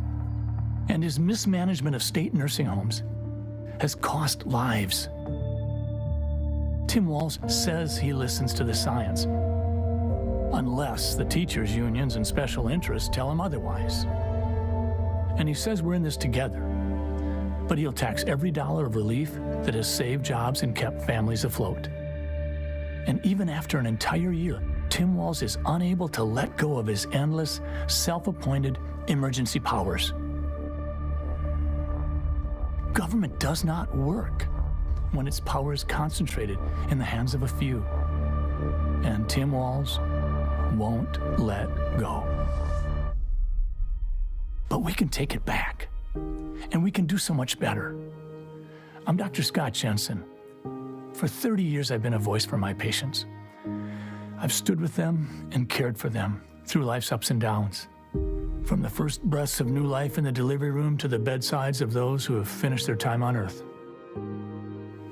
And his mismanagement of state nursing homes has cost lives. Tim Walz says he listens to the science, unless the teachers' unions and special interests tell him otherwise. And he says we're in this together, but he'll tax every dollar of relief that has saved jobs and kept families afloat. And even after an entire year, Tim Walz is unable to let go of his endless, self-appointed emergency powers. Government does not work when its power is concentrated in the hands of a few. And Tim Walz won't let go. But we can take it back, and we can do so much better. I'm Dr. Scott Jensen. For 30 years, I've been a voice for my patients. I've stood with them and cared for them through life's ups and downs. From the first breaths of new life in the delivery room to the bedsides of those who have finished their time on earth.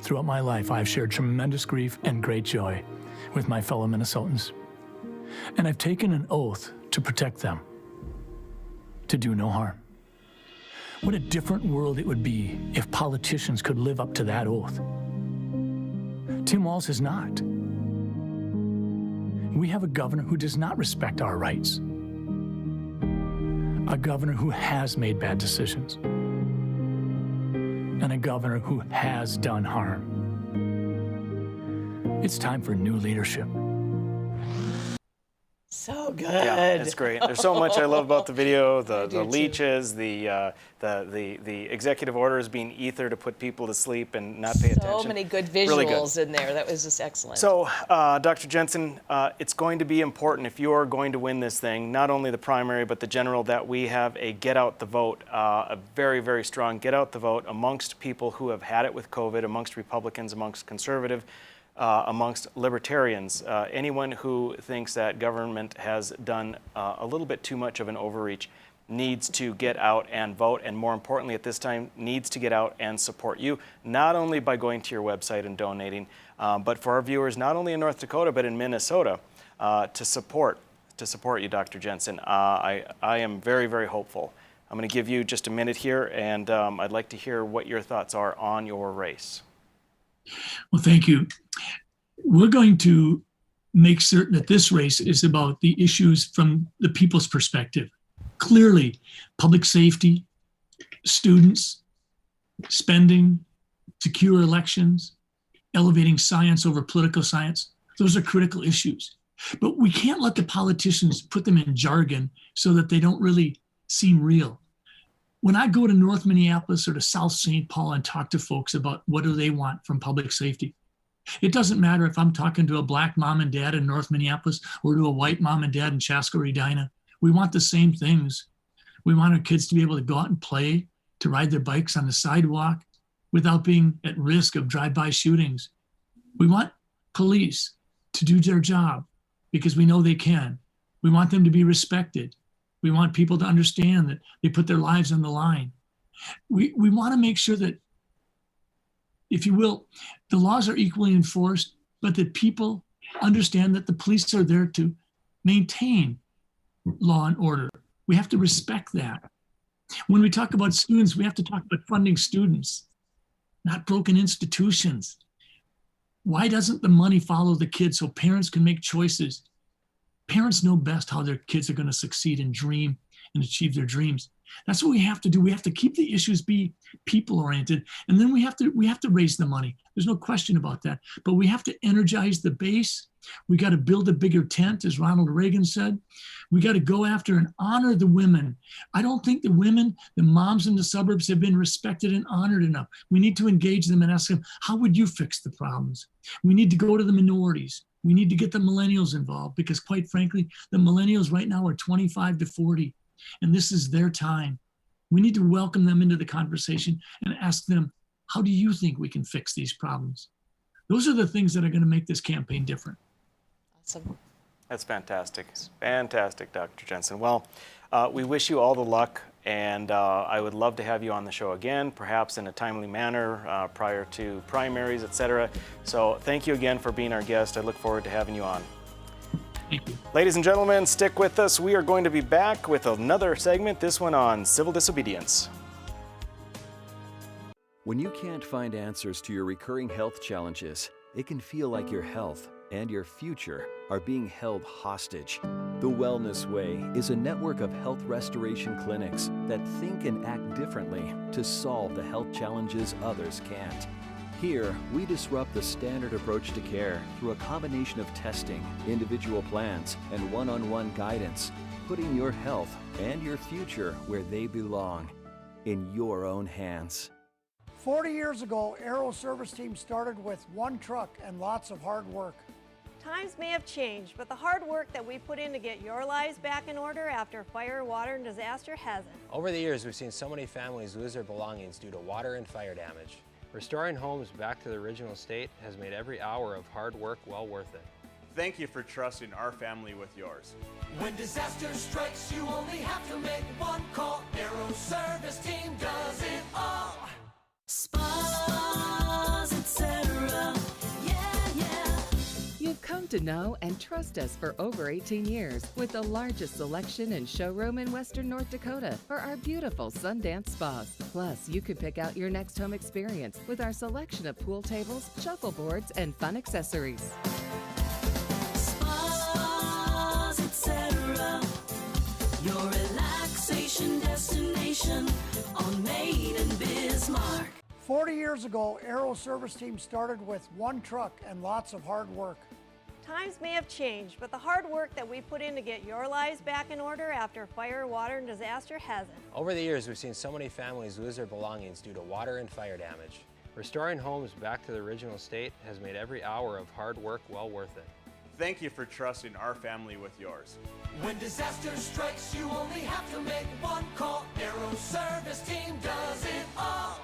Throughout my life, I've shared tremendous grief and great joy with my fellow Minnesotans. And I've taken an oath to protect them, to do no harm. What a different world it would be if politicians could live up to that oath. Tim Walz has not. We have a governor who does not respect our rights. A governor who has made bad decisions. And a governor who has done harm. It's time for new leadership. So good. Yeah, it's great. There's so much I love about the video. The do too. leeches, the executive orders being ether to put people to sleep and not pay attention. So many good Really visuals good. in there. That was just excellent. So, Dr. Jensen, it's going to be important if you are going to win this thing, not only the primary but the general, that we have a get out the vote, a very, very strong get out the vote amongst people who have had it with COVID, amongst Republicans, amongst conservative, amongst libertarians. Anyone who thinks that government has done a little bit too much of an overreach needs to get out and vote, and more importantly at this time needs to get out and support you, not only by going to your website and donating, but for our viewers not only in North Dakota but in Minnesota, to support you, Dr. Jensen. I am very, very hopeful. I'm going to give you just a minute here, and I'd like to hear what your thoughts are on your race. Well, thank you. We're going to make certain that this race is about the issues from the people's perspective. Clearly, public safety, students, spending, secure elections, elevating science over political science, those are critical issues. But we can't let the politicians put them in jargon so that they don't really seem real. When I go to North Minneapolis or to South St. Paul and talk to folks about what do they want from public safety, it doesn't matter if I'm talking to a black mom and dad in North Minneapolis or to a white mom and dad in Chaska or Edina. We want the same things. We want our kids to be able to go out and play, to ride their bikes on the sidewalk without being at risk of drive-by shootings. We want police to do their job because we know they can. We want them to be respected. We want people to understand that they put their lives on the line. We want to make sure that, if you will, the laws are equally enforced, but that people understand that the police are there to maintain law and order. We have to respect that. When we talk about students, we have to talk about funding students, not broken institutions. Why doesn't the money follow the kids so parents can make choices? Parents know best how their kids are going to succeed and dream and achieve their dreams. That's what we have to do. We have to keep the issues be people-oriented, and then we have to raise the money. There's no question about that. But we have to energize the base. We got to build a bigger tent, as Ronald Reagan said. We got to go after and honor the women. I don't think the women, the moms in the suburbs, have been respected and honored enough. We need to engage them and ask them, how would you fix the problems? We need to go to the minorities. We need to get the millennials involved because, quite frankly, the millennials right now are 25 to 40, and this is their time. We need to welcome them into the conversation and ask them, how do you think we can fix these problems? Those are the things that are going to make this campaign different. Awesome. That's fantastic. Fantastic, Dr. Jensen. Well, we wish you all the luck, and I would love to have you on the show again, perhaps in a timely manner prior to primaries, etc. So thank you again for being our guest. I look forward to having you on. Thank you. Ladies and gentlemen, stick with us. We are going to be back with another segment, this one on civil disobedience. When you can't find answers to your recurring health challenges, it can feel like your health and your future are being held hostage. The Wellness Way is a network of health restoration clinics that think and act differently to solve the health challenges others can't. Here, we disrupt the standard approach to care through a combination of testing, individual plans, and one-on-one guidance, putting your health and your future where they belong, in your own hands. 40 years ago, Aero Service Team started with one truck and lots of hard work. Times may have changed, but the hard work that we put in to get your lives back in order after fire, water, and disaster hasn't. Over the years, we've seen so many families lose their belongings due to water and fire damage. Restoring homes back to the original state has made every hour of hard work well worth it. Thank you for trusting our family with yours. When disaster strikes, you only have to make one call. Aero Service Team does it all. Spas, etc. Yeah, yeah. You've come to know and trust us for over 18 years with the largest selection and showroom in Western North Dakota for our beautiful Sundance spas. Plus, you can pick out your next home experience with our selection of pool tables, shuffleboards, and fun accessories. Spas, etc. Your relaxation destination on Main and Bismarck. 40 years ago, Aero Service Team started with one truck and lots of hard work. Times may have changed, but the hard work that we put in to get your lives back in order after fire, water, and disaster hasn't. Over the years, we've seen so many families lose their belongings due to water and fire damage. Restoring homes back to the original state has made every hour of hard work well worth it. Thank you for trusting our family with yours. When disaster strikes, you only have to make one call. Aero Service Team does it all.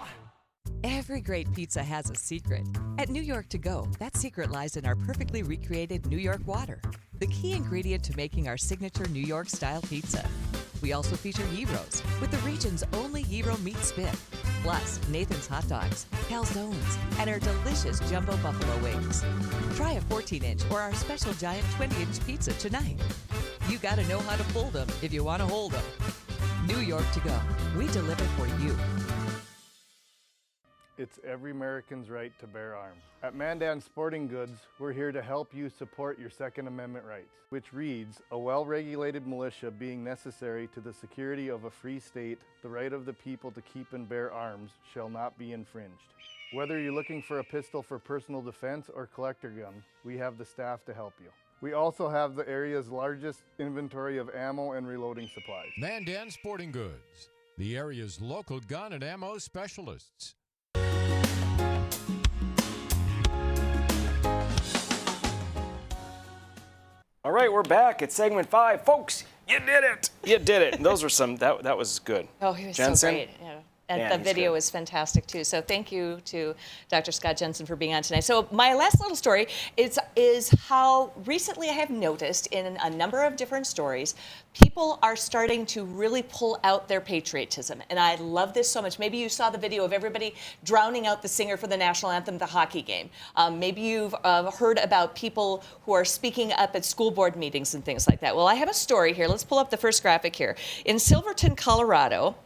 Every great pizza has a secret. At New York To Go, that secret lies in our perfectly recreated New York water, the key ingredient to making our signature New York style pizza. We also feature gyros with the region's only gyro meat spit, plus Nathan's hot dogs, calzones, and our delicious jumbo buffalo wings. Try a 14-inch or our special giant 20-inch pizza tonight. You gotta know how to fold them if you want to hold them. New York To Go, we deliver for you. It's every American's right to bear arms. At Mandan Sporting Goods, we're here to help you support your Second Amendment rights, which reads, a well-regulated militia being necessary to the security of a free state, the right of the people to keep and bear arms shall not be infringed. Whether you're looking for a pistol for personal defense or collector gun, we have the staff to help you. We also have the area's largest inventory of ammo and reloading supplies. Mandan Sporting Goods, the area's local gun and ammo specialists. All right, we're back at segment 5. Folks, you did it. You did it. And those were some, that was good. Oh, he was Jensen? so great. Yeah. And Man, the he's video good. was fantastic too. So thank you to Dr. Scott Jensen for being on tonight. So my last little story is how recently I have noticed in a number of different stories, people are starting to really pull out their patriotism. And I love this so much. Maybe you saw the video of everybody drowning out the singer for the national anthem, the hockey game. Maybe you've heard about people who are speaking up at school board meetings and things like that. Well, I have a story here. Let's pull up the first graphic here. In Silverton, Colorado,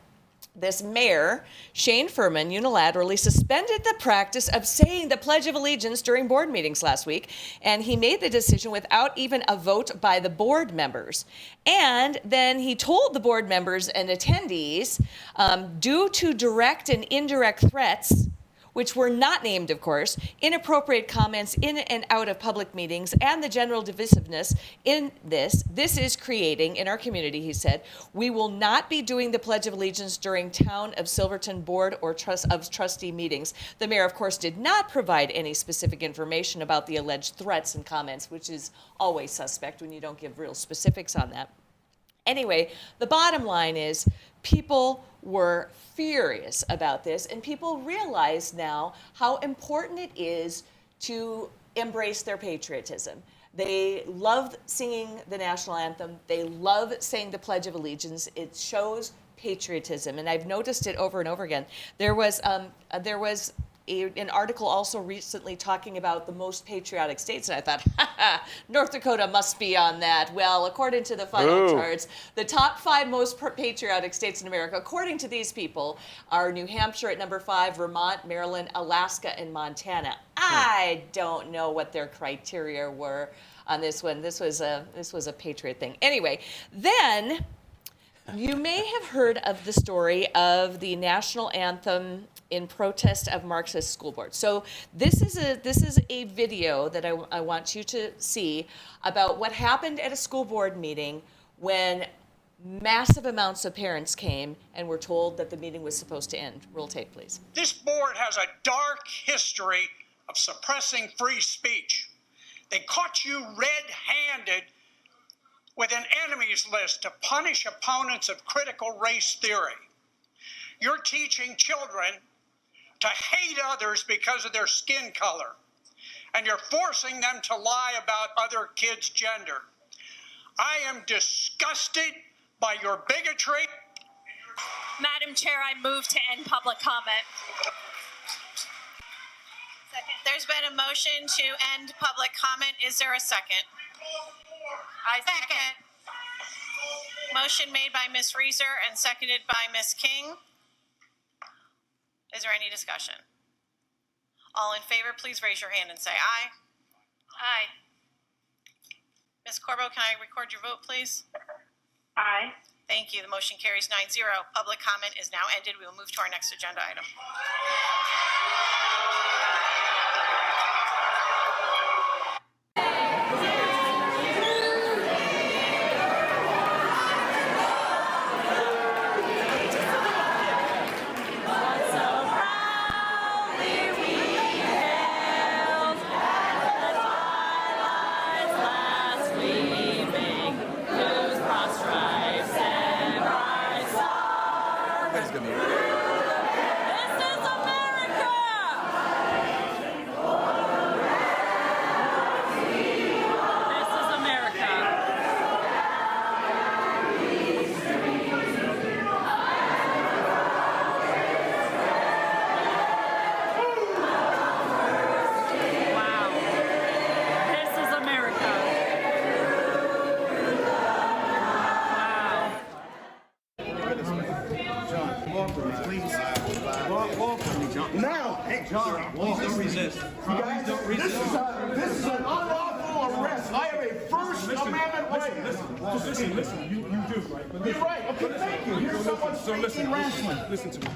this mayor, Shane Furman, unilaterally suspended the practice of saying the Pledge of Allegiance during board meetings last week, and he made the decision without even a vote by the board members. And then he told the board members and attendees, due to direct and indirect threats, which were not named, of course, inappropriate comments in and out of public meetings, and the general divisiveness in this is creating, in our community, he said, we will not be doing the Pledge of Allegiance during Town of Silverton Board or Trustee meetings. The mayor, of course, did not provide any specific information about the alleged threats and comments, which is always suspect when you don't give real specifics on that. Anyway, the bottom line is people were furious about this, and people realize now how important it is to embrace their patriotism. They love singing the national anthem. They love saying the Pledge of Allegiance. It shows patriotism, and I've noticed it over and over again. There was an article also recently talking about the most patriotic states, and I thought, North Dakota must be on that. Well, according to the final charts, the top 5 most patriotic states in America, according to these people, are New Hampshire at number 5, Vermont, Maryland, Alaska, and Montana. I don't know what their criteria were on this one. This was a patriot thing. Anyway, then you may have heard of the story of the national anthem in protest of Marxist school boards. So this is a video that I want you to see about what happened at a school board meeting when massive amounts of parents came and were told that the meeting was supposed to end. Roll tape, please. This board has a dark history of suppressing free speech. They caught you red-handed with an enemies list to punish opponents of critical race theory. You're teaching children to hate others because of their skin color, and you're forcing them to lie about other kids' gender. I am disgusted by your bigotry. Madam Chair, I move to end public comment. Second. There's been a motion to end public comment. Is there a second? I second. Motion made by Ms. Reeser and seconded by Ms. King. Is there any discussion? All in favor, please raise your hand and say aye. Aye. Ms. Corbo, can I record your vote, please? Aye. Thank you. The motion carries 9-0. Public comment is now ended. We will move to our next agenda item. please. Now, hey, John, please don't resist. Please don't resist. This is an unlawful arrest. I have a First Amendment right. Listen. You do, right? But You're right. Okay, thank you. Here's someone speaking rationally. Listen to me.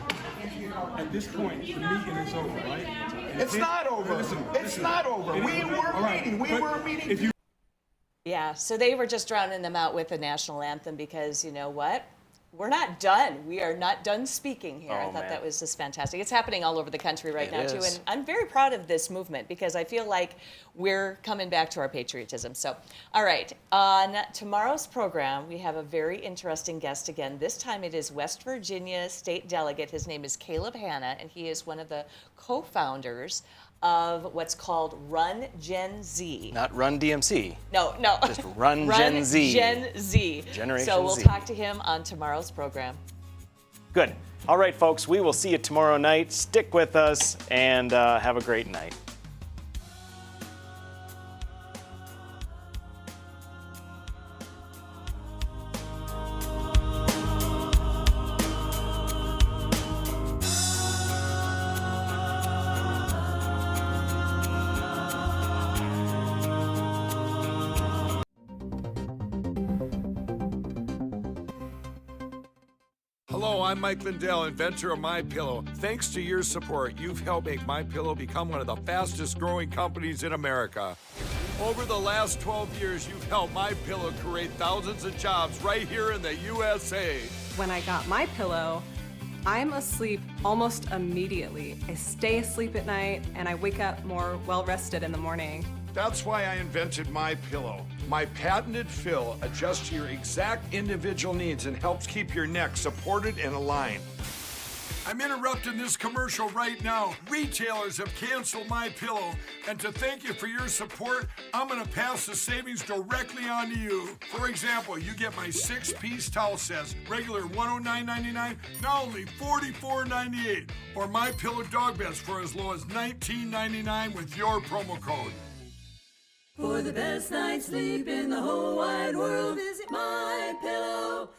At this point, the meeting is over, right? It's not over. It's not over. We were meeting. We were meeting. Yeah, so they were just drowning them out with the national anthem because, you know what? We're not done. We are not done speaking here. I thought that was just fantastic. It's happening all over the country right now, too. And I'm very proud of this movement because I feel like we're coming back to our patriotism. So, all right, on tomorrow's program, we have a very interesting guest again. This time it is West Virginia State Delegate. His name is Caleb Hanna, and he is one of the co-founders of what's called Run Gen Z. Not Run DMC. No. Just Run Gen Z. Gen Z. Generation So we'll Z. talk to him on tomorrow's program. Good. All right, folks, we will see you tomorrow night. Stick with us and have a great night. Hello, I'm Mike Lindell, inventor of MyPillow. Thanks to your support, you've helped make MyPillow become one of the fastest growing companies in America. Over the last 12 years, you've helped MyPillow create thousands of jobs right here in the USA. When I got my pillow, I'm asleep almost immediately. I stay asleep at night and I wake up more well-rested in the morning. That's why I invented MyPillow. My patented fill adjusts to your exact individual needs and helps keep your neck supported and aligned. I'm interrupting this commercial right now. Retailers have canceled MyPillow, and to thank you for your support, I'm gonna pass the savings directly on to you. For example, you get my 6-piece towel sets, regular $109.99, now only $44.98, or MyPillow dog beds for as low as $19.99 with your promo code. For the best night's sleep in the whole wide world, visit MyPillow.